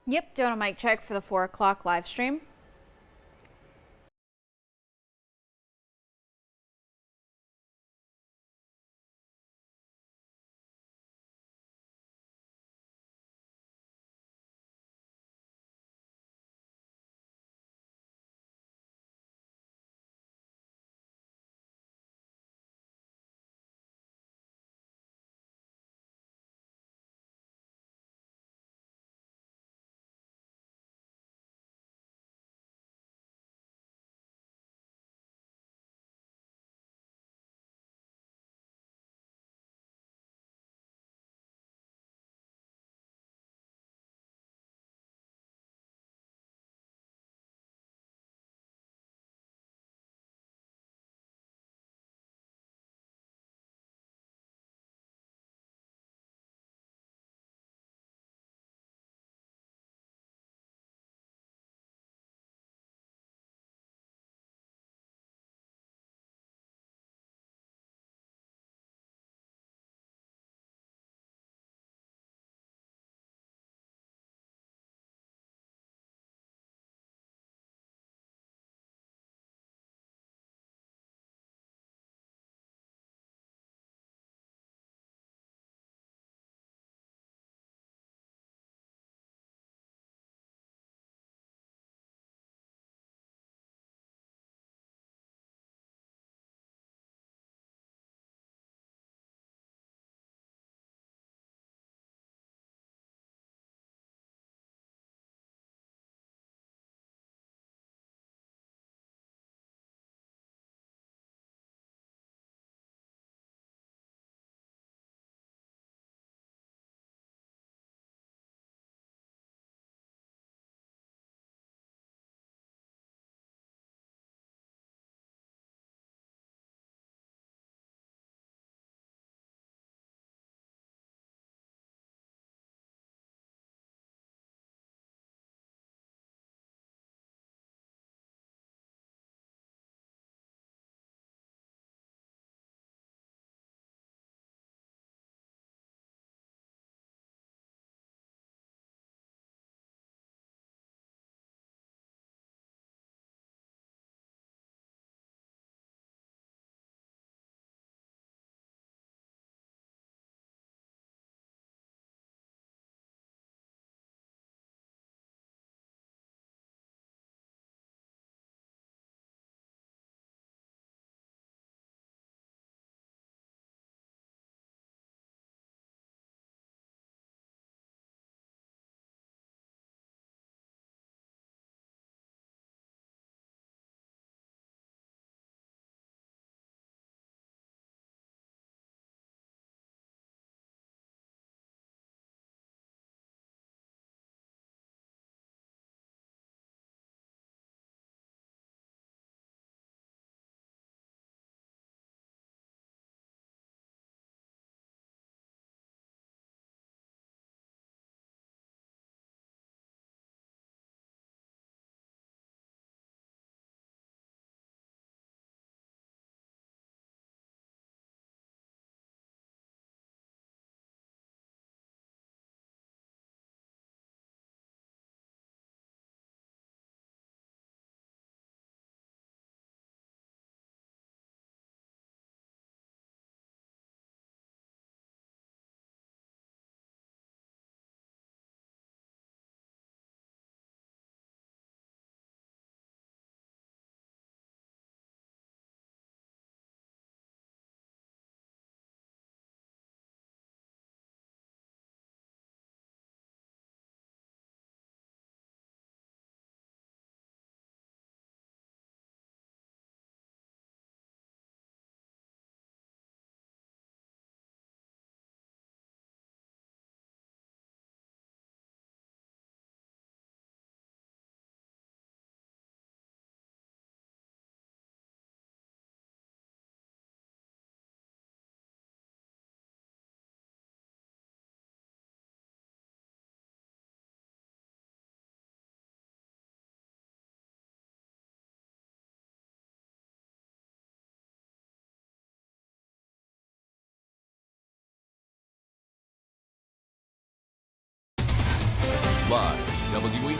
Yep, doing a mic check for the 4 o'clock live stream.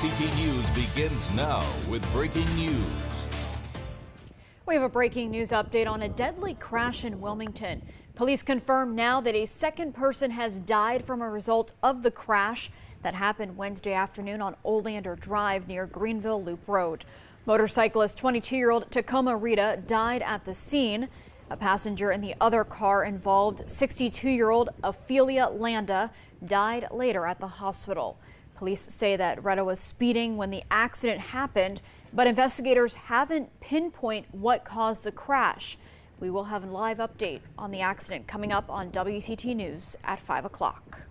WCT News begins now with breaking news. We have a breaking news update on a deadly crash in Wilmington. Police confirm now that a second person has died from a result of the crash that happened Wednesday afternoon on Oleander Drive near Greenville Loop Road. Motorcyclist 22-year-old Tacoma Rita died at the scene. A passenger in the other car involved, 62-year-old Ophelia Landa, died later at the hospital. Police say that Rita was speeding when the accident happened, but investigators haven't pinpointed what caused the crash. We will have a live update on the accident coming up on WCT News at 5 o'clock.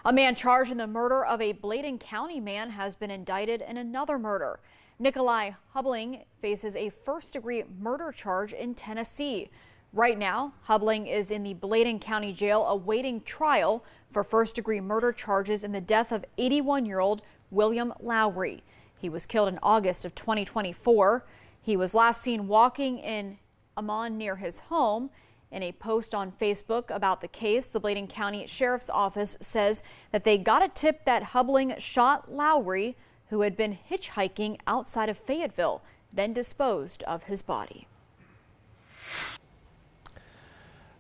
A man charged in the murder of a Bladen County man has been indicted in another murder. Nikolai Hubling faces a first-degree murder charge in Tennessee. Right now, Hubling is in the Bladen County Jail awaiting trial for first-degree murder charges in the death of 81-year-old William Lowry. He was killed in August of 2024. He was last seen walking in Amman near his home. In a post on Facebook about the case, the Bladen County Sheriff's Office says that they got a tip that Hubling shot Lowry, who had been hitchhiking outside of Fayetteville, then disposed of his body.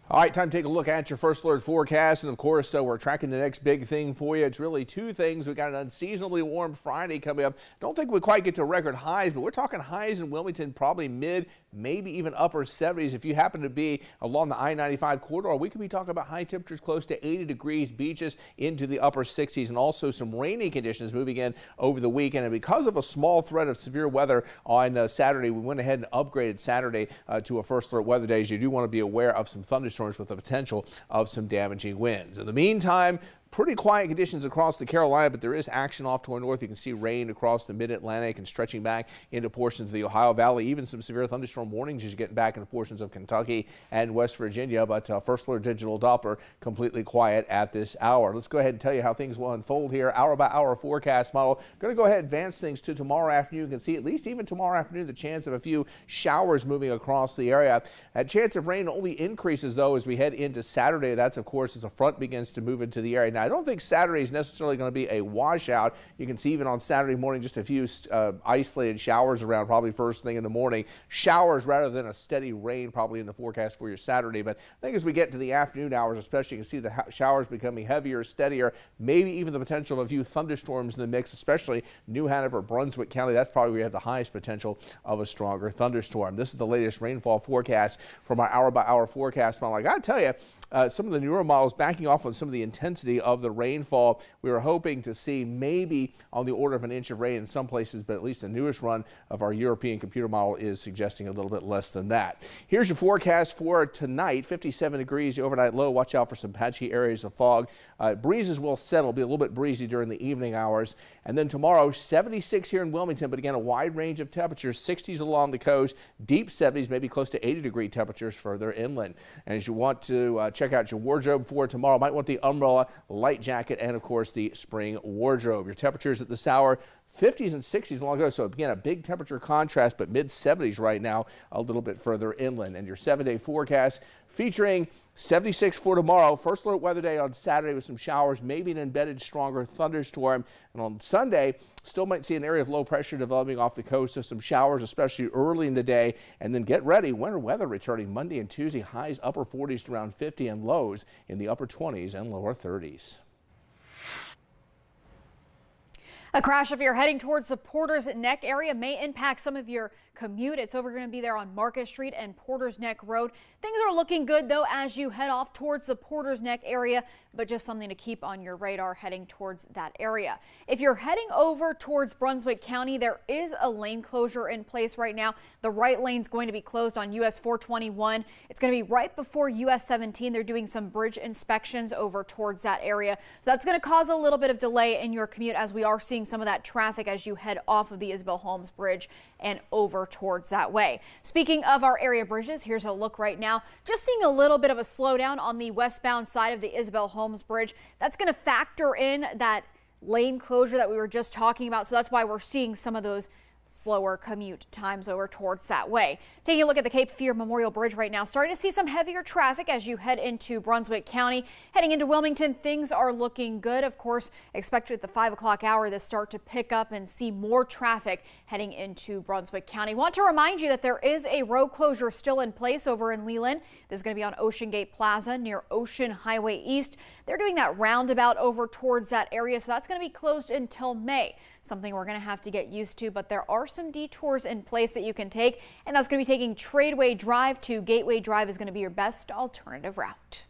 All right, time to take a look at your first alert forecast. And of course, we're tracking the next big thing for you. It's really two things. We got an unseasonably warm Friday coming up. Don't think we quite get to record highs, but we're talking highs in Wilmington, probably mid, maybe even upper 70s. If you happen to be along the I-95 corridor, we could be talking about high temperatures close to 80 degrees, beaches into the upper 60s, and also some rainy conditions moving in over the weekend. And because of a small threat of severe weather on Saturday, we went ahead and upgraded Saturday to a first alert weather days. You do want to be aware of some thunderstorms with the potential of some damaging winds. In the meantime, pretty quiet conditions across the Carolina, but there is action off to our north. You can see rain across the mid-Atlantic and stretching back into portions of the Ohio Valley. Even some severe thunderstorm warnings as you get back into portions of Kentucky and West Virginia. But first alert digital Doppler completely quiet at this hour. Let's go ahead and tell you how things will unfold here. Hour by hour forecast model. Going to go ahead and advance things to tomorrow afternoon. You can see at least even tomorrow afternoon the chance of a few showers moving across the area. That chance of rain only increases though as we head into Saturday. That's of course as a front begins to move into the area. Now I don't think Saturday is necessarily going to be a washout. You can see even on Saturday morning just a few isolated showers around probably first thing in the morning. Showers rather than a steady rain probably in the forecast for your Saturday. But I think as we get to the afternoon hours especially, you can see the showers becoming heavier, steadier, maybe even the potential of a few thunderstorms in the mix, especially New Hanover, Brunswick County. That's probably where you have the highest potential of a stronger thunderstorm. This is the latest rainfall forecast from our hour by hour forecast model. I got to tell you, some of the newer models backing off on some of the intensity of the rainfall. We were hoping to see maybe on the order of an inch of rain in some places, but at least the newest run of our European computer model is suggesting a little bit less than that. Here's your forecast for tonight. 57 degrees, the overnight low. Watch out for some patchy areas of fog. Breezes will settle, be a little bit breezy during the evening hours. And then tomorrow, 76 here in Wilmington, but again, a wide range of temperatures, 60s along the coast, deep 70s, maybe close to 80-degree temperatures further inland. And as you want to check out your wardrobe for tomorrow, might want the umbrella, light jacket, and of course the spring wardrobe. Your temperatures at this hour, 50s and 60s along the coast. So again, a big temperature contrast, but mid 70s right now, a little bit further inland. And your 7-day forecast featuring 76 for tomorrow. First alert weather day on Saturday with some showers, maybe an embedded stronger thunderstorm. And on Sunday, still might see an area of low pressure developing off the coast, so some showers, especially early in the day. And then get ready, winter weather returning Monday and Tuesday, highs upper 40s to around 50 and lows in the upper 20s and lower 30s. A crash if you're heading towards the Porter's Neck area may impact some of your commute. It's over going to be there on Market Street and Porter's Neck Road. Things are looking good though as you head off towards the Porter's Neck area, but just something to keep on your radar heading towards that area. If you're heading over towards Brunswick County, there is a lane closure in place right now. The right lane's going to be closed on US 421. It's going to be right before US 17. They're doing some bridge inspections over towards that area. So that's going to cause a little bit of delay in your commute as we are seeing some of that traffic as you head off of the Isabel Holmes Bridge and over towards that way. Speaking of our area bridges, here's a look right now. Just seeing a little bit of a slowdown on the westbound side of the Isabel Holmes Bridge. That's going to factor in that lane closure that we were just talking about. So that's why we're seeing some of those slower commute times over towards that way. Taking a look at the Cape Fear Memorial Bridge right now, starting to see some heavier traffic as you head into Brunswick County. Heading into Wilmington, things are looking good. Of course, expected at the 5 o'clock hour to start to pick up and see more traffic heading into Brunswick County. Want to remind you that there is a road closure still in place over in Leland. This is going to be on Ocean Gate Plaza near Ocean Highway East. They're doing that roundabout over towards that area, so that's going to be closed until May. Something we're going to have to get used to, but there are some detours in place that you can take, and that's going to be taking Tradeway Drive to Gateway Drive is going to be your best alternative route.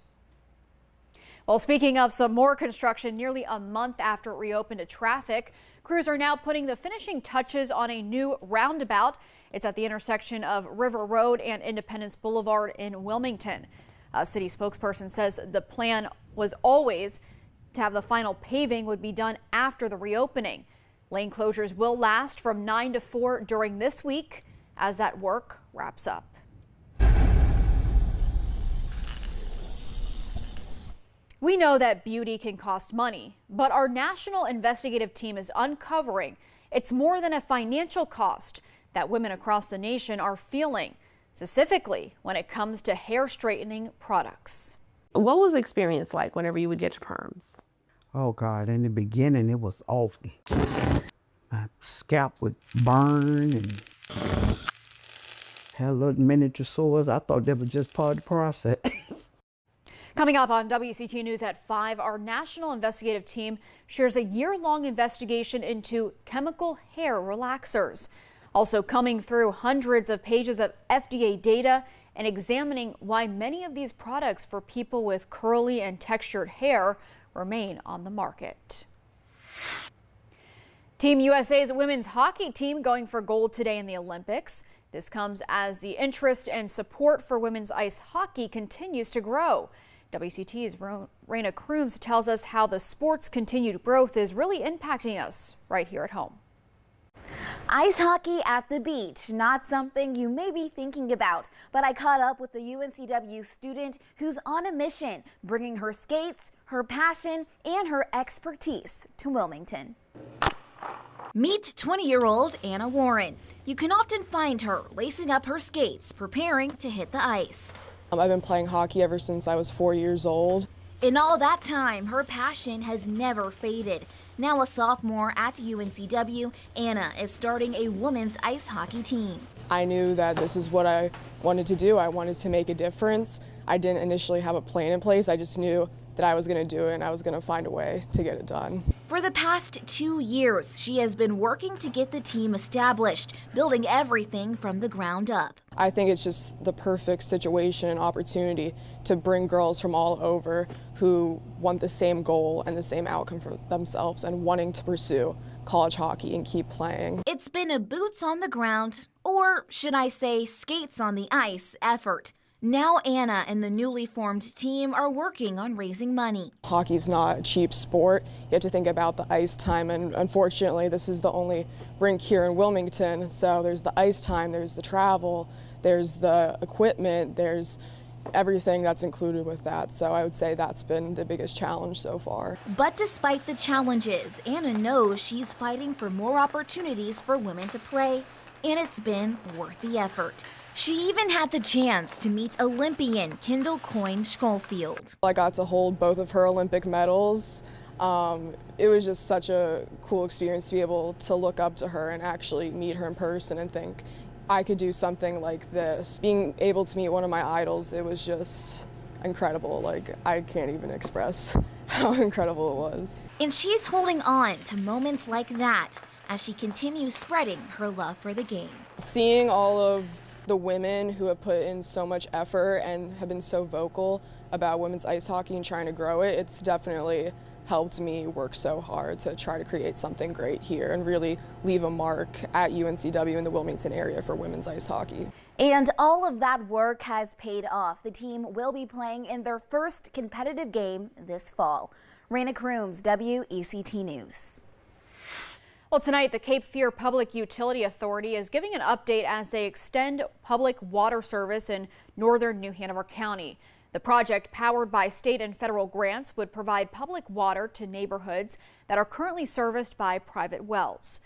Well, speaking of some more construction, nearly a month after it reopened to traffic, crews are now putting the finishing touches on a new roundabout. It's at the intersection of River Road and Independence Boulevard in Wilmington. A city spokesperson says the plan was always to have the final paving would be done after the reopening. Lane closures will last from 9 to 4 during this week as that work wraps up. We know that beauty can cost money, but our national investigative team is uncovering it's more than a financial cost that women across the nation are feeling, specifically when it comes to hair straightening products. What was the experience like whenever you would get your perms? Oh God, in the beginning it was awful. My scalp would burn and had little miniature sores. I thought that was just part of the process. Coming up on WCT News at 5, our national investigative team shares a year-long investigation into chemical hair relaxers. Also coming through hundreds of pages of FDA data and examining why many of these products for people with curly and textured hair remain on the market. Team USA's women's hockey team going for gold today in the Olympics. This comes as the interest and support for women's ice hockey continues to grow. WCT's Raina Crooms tells us how the sport's continued growth is really impacting us right here at home. Ice hockey at the beach, not something you may be thinking about, but I caught up with a UNCW student who's on a mission, bringing her skates, her passion, and her expertise to Wilmington. Meet 20-year-old Anna Warren. You can often find her lacing up her skates, preparing to hit the ice. I've been playing hockey ever since I was 4 years old. In all that time, her passion has never faded. Now a sophomore at UNCW, Anna is starting a women's ice hockey team. I knew that this is what I wanted to do. I wanted to make a difference. I didn't initially have a plan in place. I just knew that I was going to do it and I was going to find a way to get it done. For the past 2 years, she has been working to get the team established, building everything from the ground up. I think it's just the perfect situation and opportunity to bring girls from all over who want the same goal and the same outcome for themselves and wanting to pursue college hockey and keep playing. It's been a boots on the ground, or should I say skates on the ice, effort. Now Anna and the newly formed team are working on raising money. Hockey's not a cheap sport. You have to think about the ice time, and unfortunately this is the only rink here in Wilmington. So there's the ice time, there's the travel, there's the equipment, there's everything that's included with that. So I would say that's been the biggest challenge so far. But despite the challenges, Anna knows she's fighting for more opportunities for women to play, and it's been worth the effort. She even had the chance to meet Olympian Kendall Coyne Schofield. I got to hold both of her Olympic medals. It was just such a cool experience to be able to look up to her and actually meet her in person and think I could do something like this. Being able to meet one of my idols, it was just incredible. Like, I can't even express how incredible it was. And she's holding on to moments like that as she continues spreading her love for the game. Seeing all of the women who have put in so much effort and have been so vocal about women's ice hockey and trying to grow it, it's definitely helped me work so hard to try to create something great here and really leave a mark at UNCW in the Wilmington area for women's ice hockey. And all of that work has paid off. The team will be playing in their first competitive game this fall. Raina Crooms, WECT News. Well, tonight, the Cape Fear Public Utility Authority is giving an update as they extend public water service in northern New Hanover County. The project, powered by state and federal grants, would provide public water to neighborhoods that are currently serviced by private wells.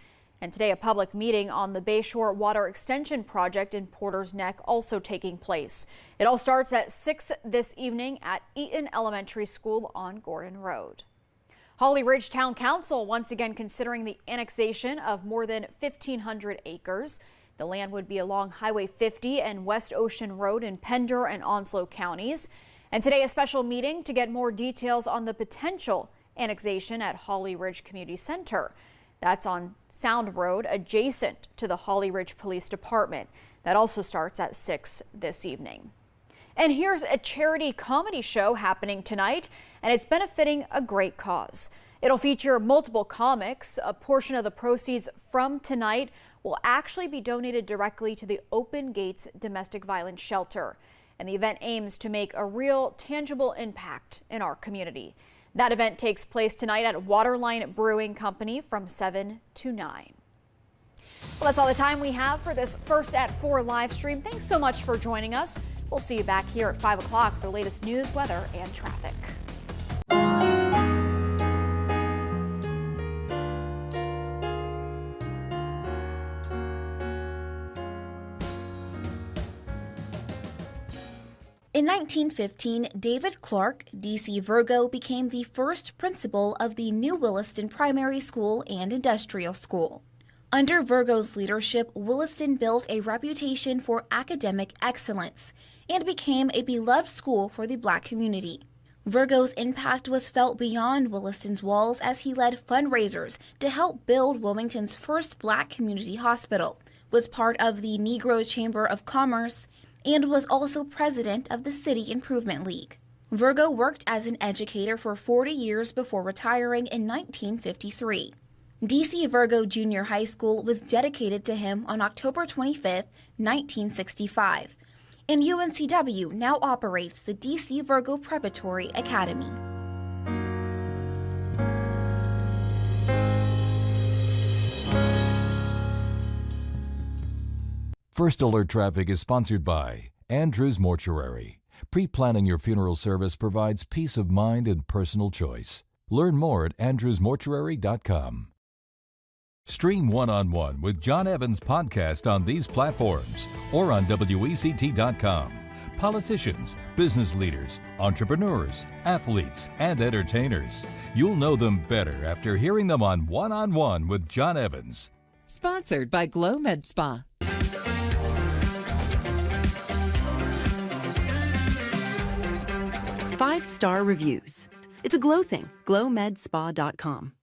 And today, a public meeting on the Bayshore Water Extension Project in Porter's Neck also taking place. It all starts at 6 this evening at Eaton Elementary School on Gordon Road. Holly Ridge Town Council once again considering the annexation of more than 1,500 acres. The land would be along Highway 50 and West Ocean Road in Pender and Onslow counties. And today, a special meeting to get more details on the potential annexation at Holly Ridge Community Center. That's on Sound Road, adjacent to the Holly Ridge Police Department. That also starts at 6 this evening. And here's a charity comedy show happening tonight, and it's benefiting a great cause. It'll feature multiple comics. A portion of the proceeds from tonight will actually be donated directly to the Open Gates Domestic Violence Shelter. And the event aims to make a real, tangible impact in our community. That event takes place tonight at Waterline Brewing Company from 7 to 9. Well, that's all the time we have for this First at 4 live stream. Thanks so much for joining us. We'll see you back here at 5 o'clock for the latest news, weather, and traffic. In 1915, David Clark, D.C. Virgo, became the first principal of the New Williston Primary School and Industrial School. Under Virgo's leadership, Williston built a reputation for academic excellence and became a beloved school for the Black community. Virgo's impact was felt beyond Williston's walls as he led fundraisers to help build Wilmington's first Black community hospital, was part of the Negro Chamber of Commerce, and was also president of the City Improvement League. Virgo worked as an educator for 40 years before retiring in 1953. D.C. Virgo Junior High School was dedicated to him on October 25, 1965, and UNCW now operates the D.C. Virgo Preparatory Academy. First Alert Traffic is sponsored by Andrews Mortuary. Pre-planning your funeral service provides peace of mind and personal choice. Learn more at andrewsmortuary.com. Stream One-on-One with John Evans podcast on these platforms or on WECT.com. Politicians, business leaders, entrepreneurs, athletes, and entertainers. You'll know them better after hearing them on One-on-One with John Evans. Sponsored by Glow Med Spa. Five-star reviews. It's a Glow thing. GlowMedSpa.com.